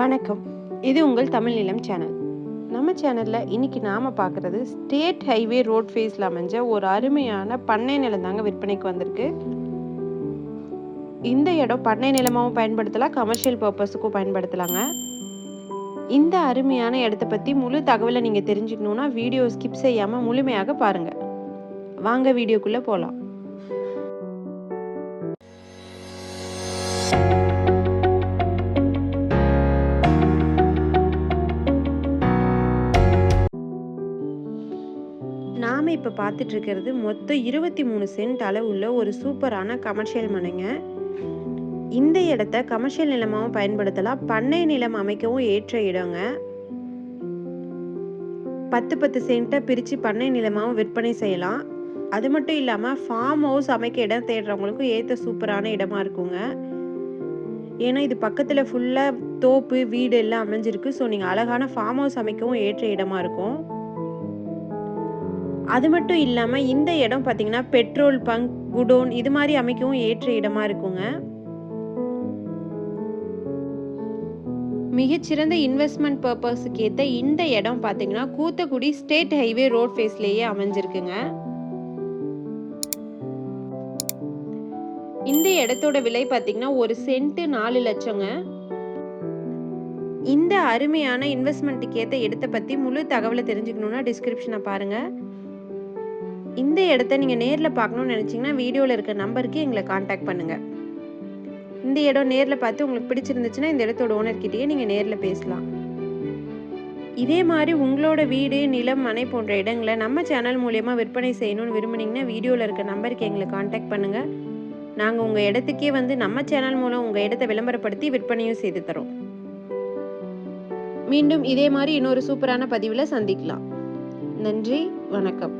வணக்கம். இது உங்கள் தமிழ் நிலம் சேனல். நம்ம சேனல்ல இன்னைக்கு நாம பார்க்குறது ஸ்டேட் ஹைவே ரோட் ஃபேஸ்ல அமைஞ்ச ஒரு அருமையான பண்ணை நிலம் தாங்க விற்பனைக்கு வந்திருக்கு. இந்த இடம் பண்ணை நிலமாவும் பயன்படுத்தலாம், கமர்ஷியல் பர்பஸுக்கும் பயன்படுத்தலாங்க. இந்த அருமையான இடத்த பத்தி முழு தகவலை நீங்க தெரிஞ்சுக்கணும்னா வீடியோ ஸ்கிப் செய்யாம முழுமையாக பாருங்க. வாங்க வீடியோக்குள்ள போலாம். நாம இப்ப பார்த்துட்டு இருக்கிறது மொத்தம் 23 சென்ட் அளவுள்ள ஒரு சூப்பரான கமர்ஷியல் மனைங்க. இந்த இடத்த கமர்ஷியல் நிலமாவும் பயன்படுத்தலாம், பண்ணை நிலம் அமைக்கவும் ஏற்ற இடங்க. 10 சென்ட்டை பிரித்து பண்ணை நிலமாகவும் விற்பனை செய்யலாம். அது மட்டும் இல்லாமல் ஃபார்ம் ஹவுஸ் அமைக்க இடம் தேடுறவங்களுக்கும் ஏற்ற சூப்பரான இடமா இருக்குங்க. ஏன்னா இது பக்கத்தில் ஃபுல்லாக தோப்பு வீடு எல்லாம் அமைஞ்சிருக்கு. ஸோ நீங்கள் அழகான ஃபார்ம் ஹவுஸ் அமைக்கவும் ஏற்ற இடமா இருக்கும். அது மட்டும் இல்லாமல் இந்த இடம் பார்த்தீங்கன்னா பெட்ரோல் பங்க், குடோன் இது மாதிரி அமைக்கவும் ஏற்ற இடமா இருக்குங்க. மிகச்சிறந்த இன்வெஸ்ட்மெண்ட் பர்பஸுக்கு ஏற்ற இந்த இடம் பார்த்தீங்கன்னா கூத்தக்குடி ஸ்டேட் ஹைவே ரோட் ஃபேஸ்லேயே அமைஞ்சிருக்குங்க. இந்த இடத்தோட விலை பார்த்தீங்கன்னா ஒரு சென்ட் 4 லட்சங்க. இந்த அருமையான இன்வெஸ்ட்மெண்ட்டுக்கு ஏற்ற இடத்தை பற்றி முழு தகவலை தெரிஞ்சுக்கணுன்னா டிஸ்கிரிப்ஷனை பாருங்கள். இந்த இடத்த நீங்கள் நேரில் பார்க்கணுன்னு நினச்சிங்கன்னா வீடியோவில் இருக்க நம்பருக்கு எங்களை காண்டாக்ட் பண்ணுங்கள். இந்த இடம் நேரில் பார்த்து உங்களுக்கு பிடிச்சிருந்துச்சுன்னா இந்த இடத்தோட ஓனர்கிட்டயே நீங்கள் நேரில் பேசலாம். இதே மாதிரி உங்களோட வீடு, நிலம், மனை போன்ற இடங்களை நம்ம சேனல் மூலயமா விற்பனை செய்யணும்னு விரும்புனீங்கன்னா வீடியோவில் இருக்க நம்பருக்கு எங்களை காண்டாக்ட் பண்ணுங்கள். நாங்கள் உங்கள் இடத்துக்கே வந்து நம்ம சேனல் மூலம் உங்கள் இடத்தை விளம்பரப்படுத்தி விற்பனையும் செய்து தரோம். மீண்டும் இதே மாதிரி இன்னொரு சூப்பரான பதிவில் சந்திக்கலாம். நன்றி, வணக்கம்.